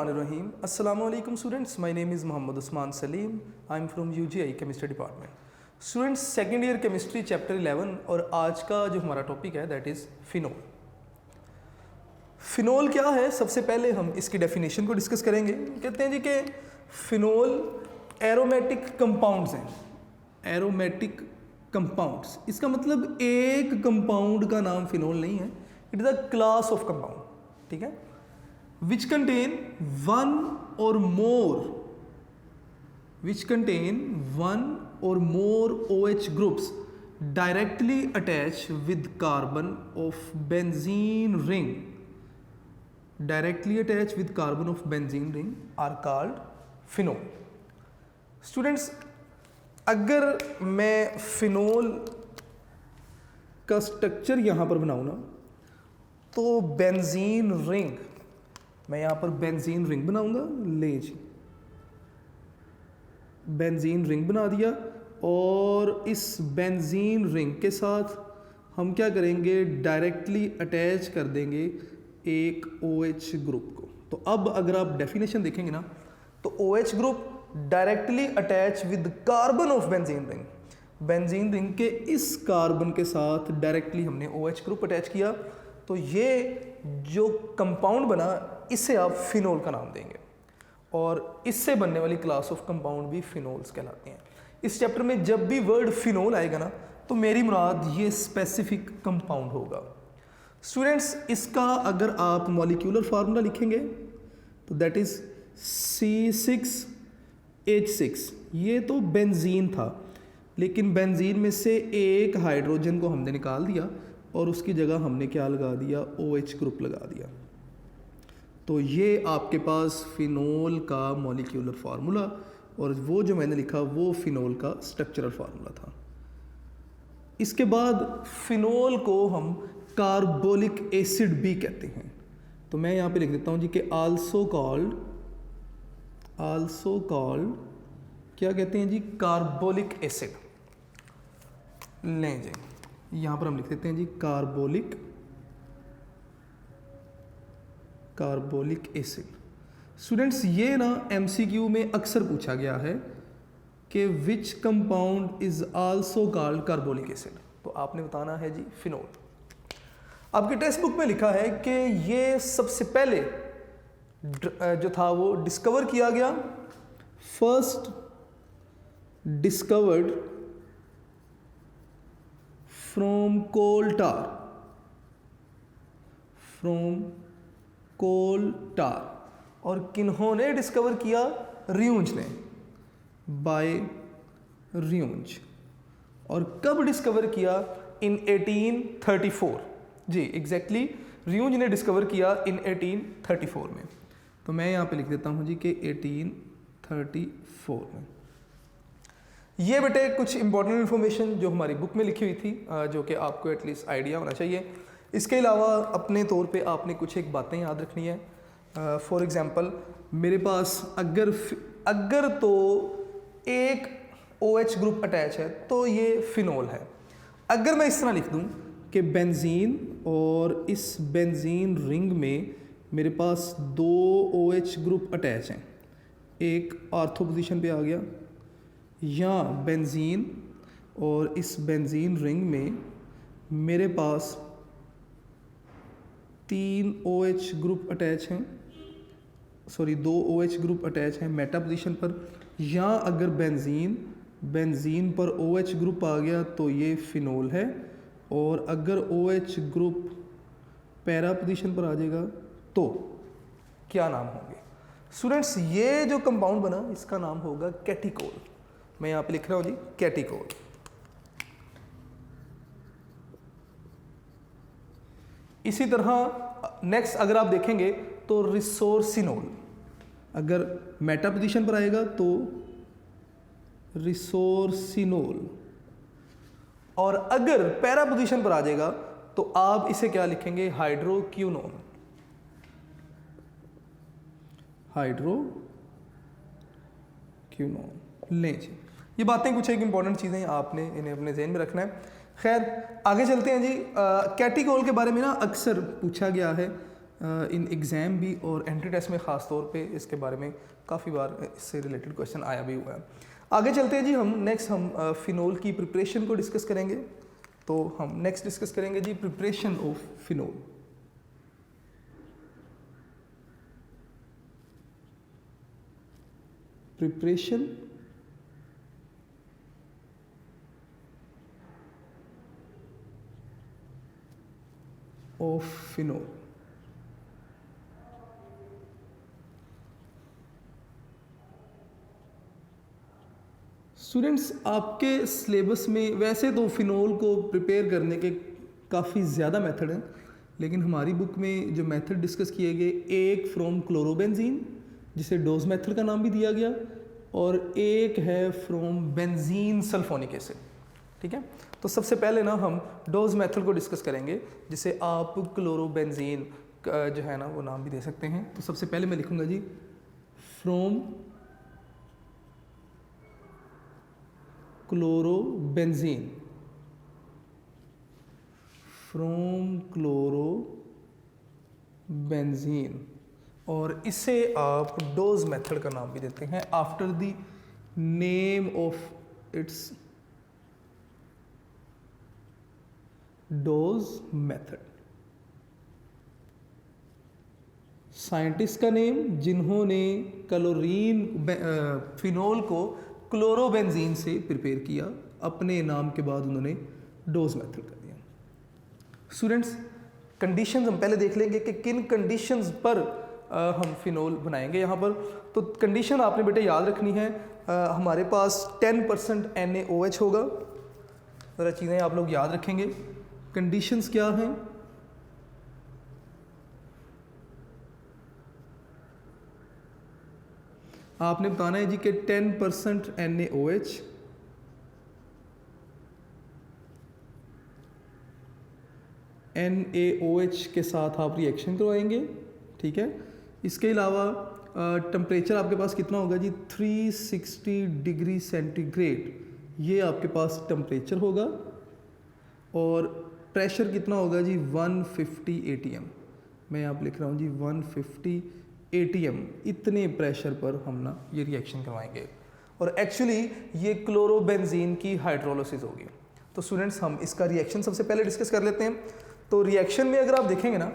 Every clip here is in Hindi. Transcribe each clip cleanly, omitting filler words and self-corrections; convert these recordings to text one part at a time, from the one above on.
Bismillahirrahmanirrahim. Assalamu alaikum students. My name is Muhammad Usman Salim. I am from UGI Chemistry Department. Students, second year chemistry chapter 11 और आज का जो हमारा टॉपिक है दैट इज़ फिनोल। फिनोल क्या है, सबसे पहले हम इसकी डेफिनेशन को डिस्कस करेंगे। कहते हैं जी कि फिनोल एरोमेटिक कंपाउंड्स हैं। एरोमेटिक कंपाउंड्स, इसका मतलब एक कंपाउंड का नाम फिनोल नहीं है, it is a class of compound, ठीक है, which contain one or more OH groups directly attached with carbon of benzene ring are called phenol. Students, अगर मैं फिनोल का स्ट्रक्चर यहाँ पर बनाऊँ ना तो बेंजीन रिंग, मैं यहाँ पर बेंजीन रिंग बनाऊंगा, ले जी बेंजीन रिंग बना दिया और इस बेंजीन रिंग के साथ हम क्या करेंगे, डायरेक्टली अटैच कर देंगे एक OH ग्रुप को। तो अब अगर आप डेफिनेशन देखेंगे ना तो OH group directly attach with carbon of benzene ring, benzene ring के इस कार्बन के साथ डायरेक्टली हमने OH ग्रुप अटैच किया, तो ये जो कंपाउंड बना इसे आप फिनोल का नाम देंगे और इससे बनने वाली क्लास ऑफ कंपाउंड भी फिनोल्स कहलाते हैं। इस चैप्टर में जब भी वर्ड फिनोल आएगा ना तो मेरी मुराद ये स्पेसिफिक कंपाउंड होगा। स्टूडेंट्स, इसका अगर आप मॉलिक्यूलर फार्मूला लिखेंगे तो दैट इज C6H6। ये तो बेंजीन था, लेकिन बेंजीन में से एक हाइड्रोजन को हमने निकाल दिया और उसकी जगह हमने क्या लगा दिया, OH ग्रुप लगा दिया। तो ये आपके पास फिनोल का मॉलिक्यूलर फार्मूला और वो जो मैंने लिखा वो फिनोल का स्ट्रक्चरल फार्मूला था। इसके बाद फिनोल को हम कार्बोलिक एसिड भी कहते हैं। तो मैं यहाँ पे लिख देता हूँ जी कि आल्सो कॉल्ड क्या कहते हैं जी, कार्बोलिक एसिड। लें जी, यहाँ पर हम लिख देते हैं जी कार्बोलिक एसिड। स्टूडेंट्स, ये ना MCQ में अक्सर पूछा गया है कि which compound is also called carbolic acid, तो आपने बताना है जी फिनोल। आपके टेक्स्ट बुक में लिखा है कि ये सबसे पहले जो था वो डिस्कवर किया गया, फर्स्ट डिस्कवर्ड फ्रॉम कोल टार, और किन्होंने डिस्कवर किया, रियूंज ने, बाय रियूंज। और कब डिस्कवर किया, इन 1834। जी एग्जैक्टली, रियूंज ने डिस्कवर किया इन 1834 में। तो मैं यहाँ पे लिख देता हूँ जी कि 1834 में। ये बेटे कुछ इंपॉर्टेंट इन्फॉर्मेशन जो हमारी बुक में लिखी हुई थी, जो कि आपको एटलीस्ट आइडिया होना चाहिए। इसके अलावा अपने तौर पे आपने कुछ एक बातें याद रखनी है। फॉर एग्जांपल, मेरे पास अगर तो एक OH ग्रुप अटैच है तो ये फिनोल है। अगर मैं इस तरह लिख दूं कि बेंजीन और इस बेंजीन रिंग में मेरे पास 2 OH ग्रुप अटैच हैं, एक आर्थो पोजीशन पे आ गया, या बेंजीन और इस बेंजीन रिंग में मेरे पास 3 OH ग्रुप अटैच हैं, 2 OH ग्रुप अटैच हैं मेटा पोजीशन पर, या अगर बेंजीन पर OH ग्रुप आ गया तो ये फिनोल है, और अगर OH ग्रुप पैरा पोजीशन पर आ जाएगा तो क्या नाम होंगे। स्टूडेंट्स, ये जो कंपाउंड बना इसका नाम होगा कैटिकोल। मैं यहाँ पे लिख रहा हूँ जी कैटिकोल। इसी तरह नेक्स्ट अगर आप देखेंगे तो रिसोर्सिनोल, अगर मेटा पोजीशन पर आएगा तो रिसोर्सिनोल, और अगर पैरा पोजीशन पर आ जाएगा तो आप इसे क्या लिखेंगे, हाइड्रोक्विनोन। लें जी, ये बातें कुछ एक इंपॉर्टेंट चीज़ें आपने इन्हें अपने जहन में रखना है। खैर आगे चलते हैं जी। कैटिकोल के बारे में ना अक्सर पूछा गया है इन एग्ज़ाम भी और एंट्री टेस्ट में ख़ास तौर पे इसके बारे में काफ़ी बार इससे रिलेटेड क्वेश्चन आया भी हुआ है। आगे चलते हैं जी, हम नेक्स्ट फिनोल की प्रिपरेशन को डिस्कस करेंगे। तो हम नेक्स्ट डिस्कस करेंगे जी preparation of phenol. Preparation of phenol. Students, आपके सिलेबस में वैसे तो फिनोल को प्रिपेयर करने के काफ़ी ज़्यादा मेथड हैं, लेकिन हमारी बुक में जो मेथड डिस्कस किए गए, एक फ्रॉम क्लोरोबेंजीन जिसे डोज मेथड का नाम भी दिया गया, और एक है फ्रॉम बेंजीन सल्फोनिक एसिड। ठीक है, तो सबसे पहले ना हम डोज मेथड को डिस्कस करेंगे, जिसे आप क्लोरोबेंजीन जो है ना वो नाम भी दे सकते हैं। तो सबसे पहले मैं लिखूंगा जी फ्रॉम क्लोरोबेंजीन, फ्रॉम क्लोरोबेंजीन, और इसे आप डोज मेथड का नाम भी देते हैं after the name of its dose method. Scientist का नेम जिन्होंने फिनोल को क्लोरोबेंजीन से प्रिपेयर किया, अपने नाम के बाद उन्होंने डोज मेथड कर दिया। स्टूडेंट्स, कंडीशंस हम पहले देख लेंगे कि किन कंडीशंस पर हम फिनोल बनाएंगे यहाँ पर। तो कंडीशन आपने बेटे याद रखनी है, हमारे पास 10% NaOH होगा। ज़रा चीज़ें आप लोग याद रखेंगे। कंडीशंस क्या हैं? आपने बताना है जी कि 10% NaOH, NaOH के साथ आप रिएक्शन करवाएंगे। ठीक है, इसके अलावा टेम्परेचर आपके पास कितना होगा जी 360 डिग्री सेंटीग्रेड, ये आपके पास टेम्परेचर होगा, और प्रेशर कितना होगा जी 150 ATM। मैं यहाँ लिख रहा हूँ जी 150 ATM, इतने प्रेशर पर हम ना ये रिएक्शन करवाएंगे, और एक्चुअली ये क्लोरोबेंजीन की हाइड्रोलिसिस होगी। तो स्टूडेंट्स, हम इसका रिएक्शन सबसे पहले डिस्कस कर लेते हैं। तो रिएक्शन में अगर आप देखेंगे ना,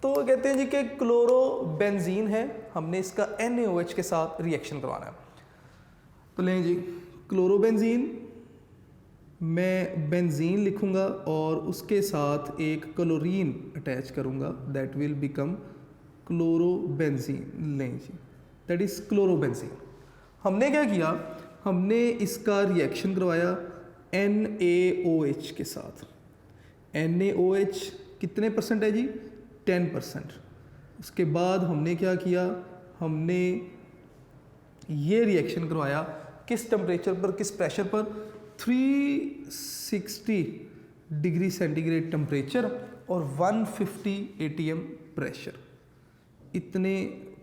तो कहते हैं जी कि क्लोरोबेंजीन है, हमने इसका NaOH के साथ रिएक्शन करवाना है। तो लें जी, क्लोरोबेंजीन, मैं बेंजीन लिखूंगा और उसके साथ एक क्लोरीन अटैच करूंगा, दैट विल बिकम क्लोरोबेंजीन। लें जी, दैट इज क्लोरोबेंजीन। हमने क्या किया, हमने इसका रिएक्शन करवाया NaOH के साथ। NaOH कितने परसेंट है जी 10%। उसके बाद हमने क्या किया, हमने ये रिएक्शन करवाया किस टेम्परेचर पर, किस प्रेशर पर, 360 डिग्री सेंटीग्रेड टेम्परेचर और 150 ATM प्रेशर, इतने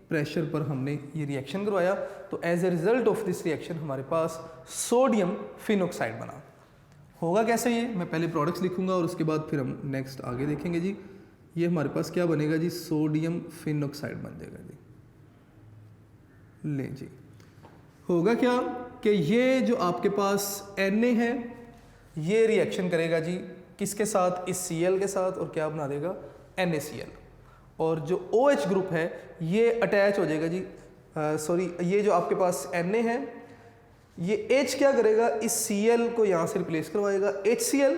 प्रेशर पर हमने ये रिएक्शन करवाया। तो as a result of this reaction हमारे पास सोडियम फिनॉक्साइड बना। होगा कैसे ये, मैं पहले प्रोडक्ट्स लिखूंगा और उसके बाद फिर हम नेक्स्ट आगे देखेंगे जी। ये हमारे पास क्या बनेगा जी, सोडियम फिनॉक्साइड बन जाएगा जी। ले जी, होगा क्या कि ये जो आपके पास Na है, ये रिएक्शन करेगा जी किसके साथ, इस Cl के साथ, और क्या बना देगा NaCl, और जो OH ग्रुप है ये अटैच हो जाएगा जी, सॉरी, ये जो आपके पास Na है, ये H क्या करेगा, इस Cl को यहाँ से रिप्लेस करवाएगा HCl,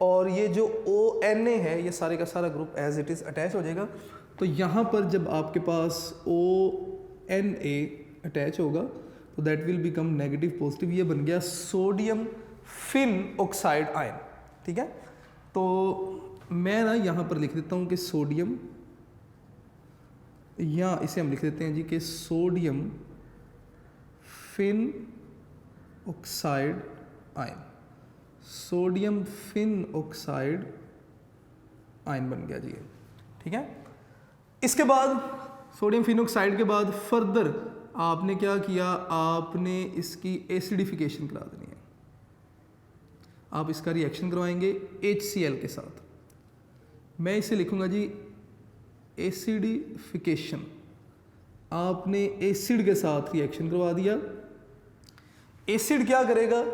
और ये जो ONa है ये सारे का सारा group as it is attach हो जाएगा। तो यहाँ पर जब आपके पास ONa अटैच होगा तो that will become negative positive, ये बन गया सोडियम फिन ऑक्साइड आयन। ठीक है, तो मैं ना यहाँ पर लिख देता हूँ कि सोडियम, या इसे हम लिख देते हैं जी कि sodium phenoxide ion, sodium phenoxide ion बन गया जी। ठीक है, इसके बाद सोडियम फिन ऑक्साइड के बाद फर्दर आपने क्या किया, आपने इसकी एसिडिफिकेशन करा देनी है। आप इसका रिएक्शन करवाएंगे HCl के साथ। मैं इसे लिखूंगा जी एसिडिफिकेशन, आपने एसिड के साथ रिएक्शन करवा दिया। एसिड क्या करेगा,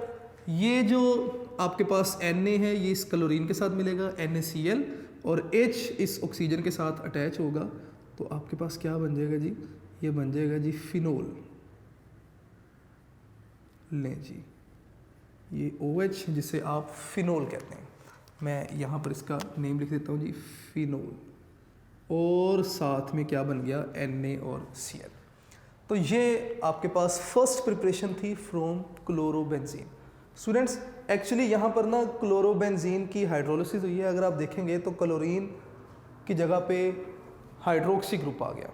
ये जो आपके पास Na है ये इस क्लोरीन के साथ मिलेगा NaCl, और H इस ऑक्सीजन के साथ अटैच होगा, तो आपके पास क्या बन जाएगा जी, ये बन जाएगा जी फिनोल। लें जी, ये OH जिसे आप फिनोल कहते हैं, मैं यहाँ पर इसका नेम लिख देता हूँ जी, फिनोल, और साथ में क्या बन गया, Na और Cl। तो ये आपके पास फर्स्ट प्रिपरेशन थी फ्रॉम क्लोरोबेंजीन। स्टूडेंट्स एक्चुअली यहाँ पर ना क्लोरोबेंजीन की हाइड्रोलिसिस हुई है, अगर आप देखेंगे तो क्लोरीन की जगह पे हाइड्रोक्सी ग्रुप आ गया।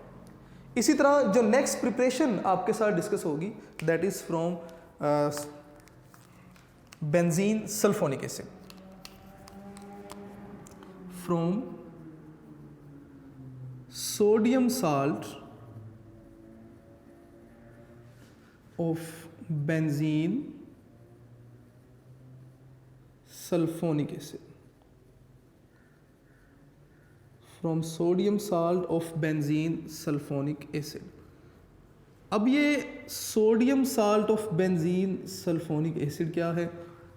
इसी तरह जो नेक्स्ट प्रिपरेशन आपके साथ डिस्कस होगी that is from benzene sulphonic acid, from sodium salt of benzene sulfonic acid, from sodium salt of benzene sulfonic acid। अब ये sodium salt of benzene sulphonic acid क्या है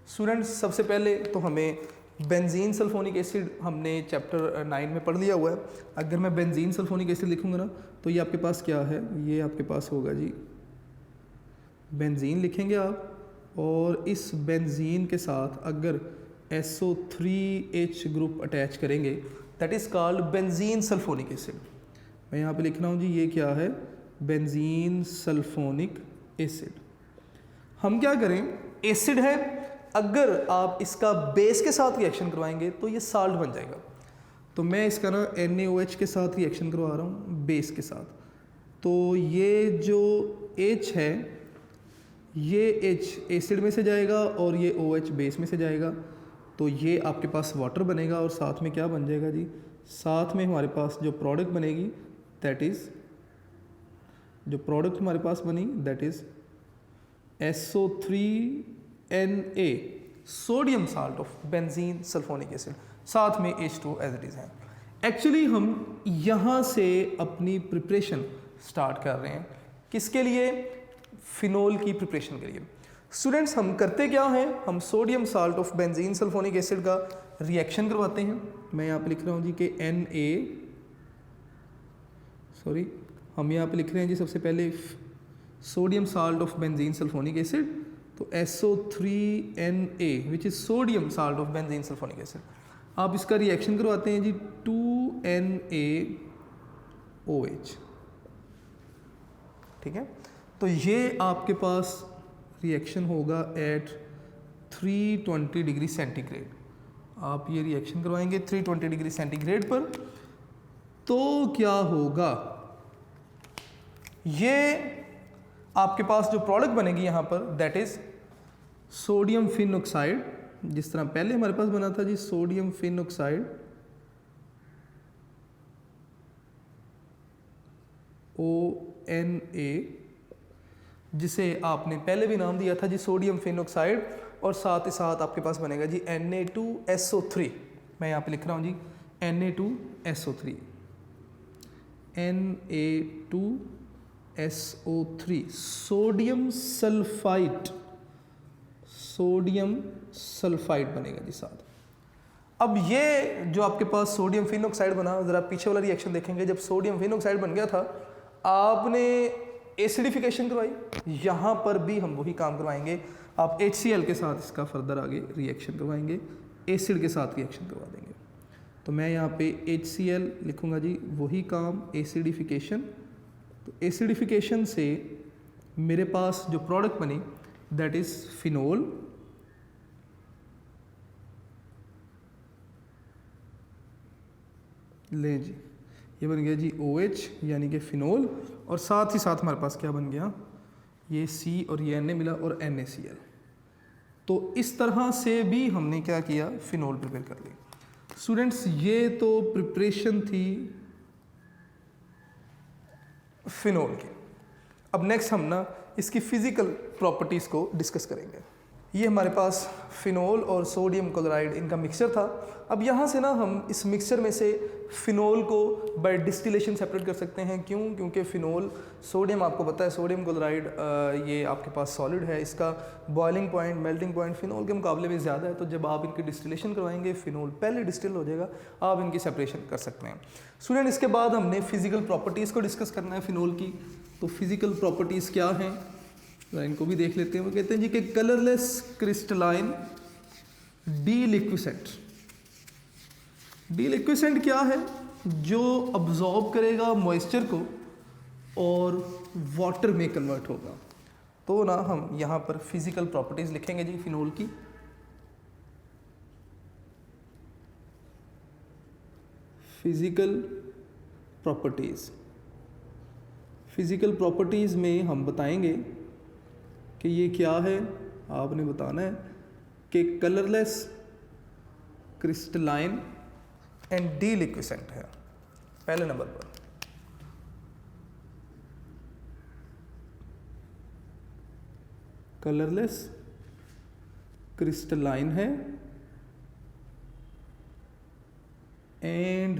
स्टूडेंट्स, सबसे पहले तो हमें बेंजीन सल्फोनिक एसिड हमने चैप्टर 9 में पढ़ लिया हुआ है। अगर मैं बेंजीन सल्फोनिक एसिड लिखूंगा ना तो ये आपके पास क्या है, ये आपके पास होगा जी बेंजीन लिखेंगे आप, और इस बेंजीन के साथ अगर SO3H ग्रुप अटैच करेंगे that is called benzene sulphonic acid. मैं यहाँ पे लिख रहा हूँ जी, ये क्या है, बेंजीन सल्फोनिक एसिड। हम क्या करें, एसिड है, अगर आप इसका बेस के साथ रिएक्शन करवाएंगे तो ये साल्ट बन जाएगा। तो मैं इसका ना NaOH के साथ रिएक्शन करवा रहा हूँ बेस के साथ, तो ये जो H है ये H एसिड में से जाएगा और ये OH बेस में से जाएगा, तो ये आपके पास वाटर बनेगा, और साथ में क्या बन जाएगा जी, साथ में हमारे पास जो प्रोडक्ट बनेगी दैट इज़, जो प्रोडक्ट हमारे पास बनी that is SO3Na, sodium salt of benzene sulphonic acid, साथ में H2 एज इट इज़ है। एक्चुअली हम यहाँ से अपनी प्रिपरेशन स्टार्ट कर रहे हैं, किसके लिए, फिनोल की प्रिपरेशन के लिए। स्टूडेंट्स हम करते क्या हैं, हम sodium salt of benzene sulphonic acid का रिएक्शन करवाते हैं। मैं यहाँ पे लिख रहा हूँ जी कि हम यहाँ पे लिख रहे हैं जी सबसे पहले sodium salt of benzene sulphonic acid, तो SO3Na which is sodium salt of benzene sulphonic acid. आप इसका रिएक्शन करवाते हैं जी 2NaOH, ठीक है। तो ये आपके पास रिएक्शन होगा एट 320 डिग्री सेंटीग्रेड। आप ये रिएक्शन करवाएंगे 320 डिग्री सेंटीग्रेड पर, तो क्या होगा, ये आपके पास जो प्रोडक्ट बनेगी यहाँ पर that is sodium phenoxide, जिस तरह पहले हमारे पास बना था जी सोडियम फिन ऑक्साइड ONA, जिसे आपने पहले भी नाम दिया था जी सोडियम फिन ऑक्साइड, और साथ ही साथ आपके पास बनेगा जी Na2SO3। मैं यहाँ पे लिख रहा हूँ जी Na2SO3, Na2SO3 सोडियम सल्फाइड बनेगा जी साथ। अब ये जो आपके पास सोडियम फिन ऑक्साइड बना, ज़रा पीछे वाला रिएक्शन देखेंगे, जब सोडियम फिन ऑक्साइड बन गया था आपने एसिडिफिकेशन करवाई, यहाँ पर भी हम वही काम करवाएंगे, आप HCl के साथ इसका फर्दर आगे रिएक्शन करवाएंगे, एसिड के साथ रिएक्शन करवा देंगे। तो मैं यहाँ पे HCl लिखूँगा जी, वही काम एसिडिफिकेशन। तो एसिडिफिकेशन से मेरे पास जो प्रोडक्ट बनी दैट इज़ फिनोल, ले जी ये बन गया जी OH यानी कि फिनोल, और साथ ही साथ हमारे पास क्या बन गया, ये C और ये Na मिला और NaCl। तो इस तरह से भी हमने क्या किया, फिनोल प्रिपेयर कर ली। स्टूडेंट्स ये तो प्रिपरेशन थी फिनोल की। अब नेक्स्ट हम ना इसकी फिजिकल प्रॉपर्टीज़ को डिस्कस करेंगे। ये हमारे पास फिनोल और सोडियम क्लोराइड इनका मिक्सचर था। अब यहाँ से ना हम इस मिक्सचर में से फिनोल को बाय डिस्टिलेशन सेपरेट कर सकते हैं। क्यों? क्योंकि फिनोल, सोडियम आपको पता है सोडियम क्लोराइड ये आपके पास सॉलिड है, इसका boiling point, melting point phenol के मुकाबले में ज़्यादा है। तो जब आप इनकी डिस्टिलेशन करवाएंगे फिनोल पहले डिस्टिल हो जाएगा, आप इनकी सेपरेशन कर सकते हैं। स्टूडेंट, इसके बाद हमने फिजिकल प्रॉपर्टीज़ को डिस्कस करना है फिनोल की। तो फिजिकल प्रॉपर्टीज़ क्या हैं, इनको भी देख लेते हैं। वो कहते हैं जी कि कलरलेस क्रिस्टलाइन डीलिक्विसेंट। डीलिक्विसेंट क्या है? जो अब्जॉर्ब करेगा मॉइस्चर को और वाटर में कन्वर्ट होगा। तो ना हम यहाँ पर फिजिकल प्रॉपर्टीज लिखेंगे जी फिनोल की। फिजिकल प्रॉपर्टीज, फिजिकल प्रॉपर्टीज में हम बताएंगे कि ये क्या है। आपने बताना है कि कलरलेस, क्रिस्टलाइन एंड डीलिक्विसेंट है पहले नंबर पर। कलरलेस, क्रिस्टलाइन है एंड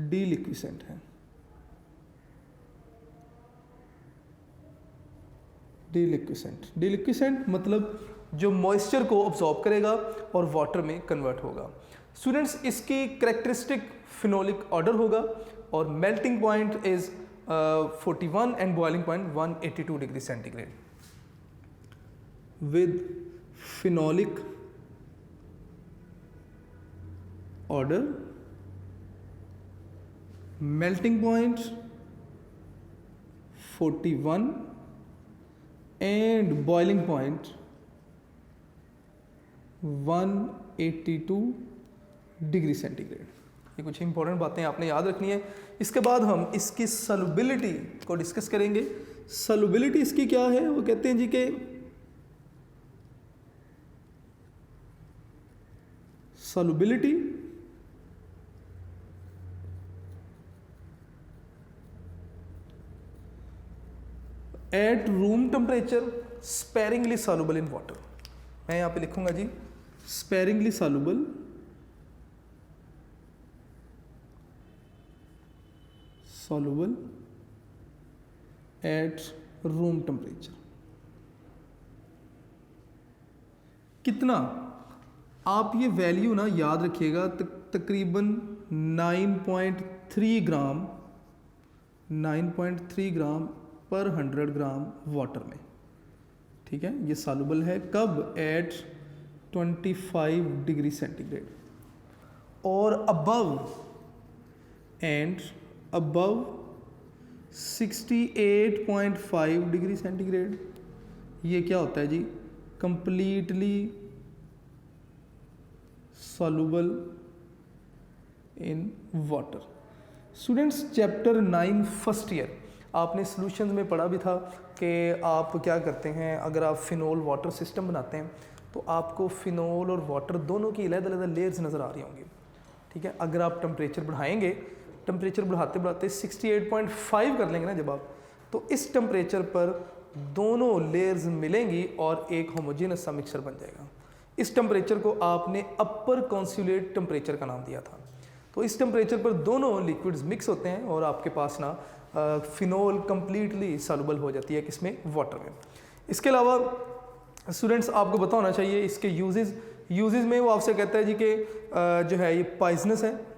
डीलिक्विसेंट है। डीलिक्विसेंट मतलब जो मॉइस्चर को ऑब्जॉर्ब करेगा और वाटर में कन्वर्ट होगा। स्टूडेंट्स, इसकी करेक्टरिस्टिक फिनोलिक ऑर्डर होगा और melting point is 41 and boiling point 182 degree centigrade. With phenolic order, melting point 41 and boiling point 182 degree centigrade. ये कुछ इंपॉर्टेंट बातें आपने याद रखनी है। इसके बाद हम इसकी सॉल्युबिलिटी को डिस्कस करेंगे। सॉल्युबिलिटी इसकी क्या है? वो कहते हैं जी कि solubility at room temperature sparingly soluble in water. मैं यहाँ पे लिखूंगा जी sparingly soluble at room temperature. कितना? आप ये वैल्यू ना याद रखिएगा, तकरीबन 9.3 ग्राम पर 100 ग्राम वाटर में। ठीक है, ये सॉल्युबल है कब? एट 25 डिग्री सेंटीग्रेड और अबव 68.5 डिग्री सेंटीग्रेड। ये क्या होता है जी? Completely soluble in water. Students, chapter 9 first year आपने सॉल्यूशंस में पढ़ा भी था कि आप क्या करते हैं, अगर आप फिनोल वाटर सिस्टम बनाते हैं तो आपको फिनोल और वाटर दोनों की अलग-अलग लेयर्स नज़र आ रही होंगी। ठीक है, अगर आप टेम्परेचर बढ़ाएंगे, टेम्परेचर बढ़ाते बढ़ाते 68.5 कर लेंगे ना जब आप, तो इस टेम्परेचर पर दोनों लेयर्स मिलेंगी और एक होमोजेनस सा मिक्सचर बन जाएगा। इस टेम्परेचर को आपने अपर कॉन्सुलेट टेम्परेचर का नाम दिया था। तो इस टेम्परेचर पर दोनों लिक्विड्स मिक्स होते हैं और आपके पास ना फिनोल कंप्लीटली सॉल्युबल हो जाती है किसमें? वाटर में। इसके अलावा स्टूडेंट्स आपको पता होना चाहिए इसके यूजेस में वो आपसे कहता है जी कि जो है ये पॉइजनस है,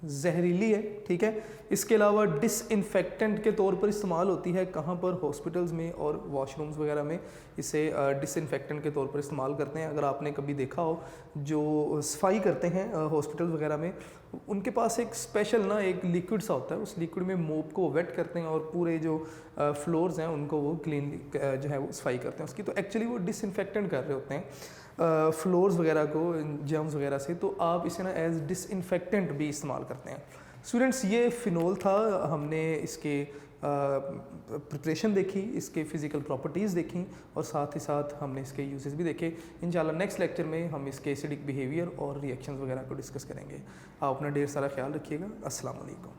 जहरीली है। ठीक है, इसके अलावा डिसइंफेक्टेंट के तौर पर इस्तेमाल होती है। कहाँ पर? हॉस्पिटल्स में और वॉशरूम्स वगैरह में इसे डिसइंफेक्टेंट के तौर पर इस्तेमाल करते हैं। अगर आपने कभी देखा हो जो सफाई करते हैं हॉस्पिटल्स वगैरह में, उनके पास एक स्पेशल ना एक लिक्विड सा होता है, उस लिक्विड में मोप को वेट करते हैं और पूरे जो फ्लोर्स हैं उनको वो क्लीन जो है वो सफाई करते हैं उसकी। तो एक्चुअली वो डिसइंफेक्टेंट कर रहे होते हैं फ्लोर्स वगैरह को जर्म्स वगैरह से। तो आप इसे ना एज डिसइंफेक्टेंट भी इस्तेमाल करते हैं। स्टूडेंट्स, ये फिनोल था। हमने इसके प्रिपरेशन देखी, इसके फिज़िकल प्रॉपर्टीज़ देखी और साथ ही साथ हमने इसके यूजेस भी देखे। इंशाल्लाह नेक्स्ट लेक्चर में हम इसके एसिडिक बिहेवियर और रिएक्शंस वगैरह को डिस्कस करेंगे। आप अपना ढेर सारा ख्याल रखिएगा। अस्सलाम वालेकुम।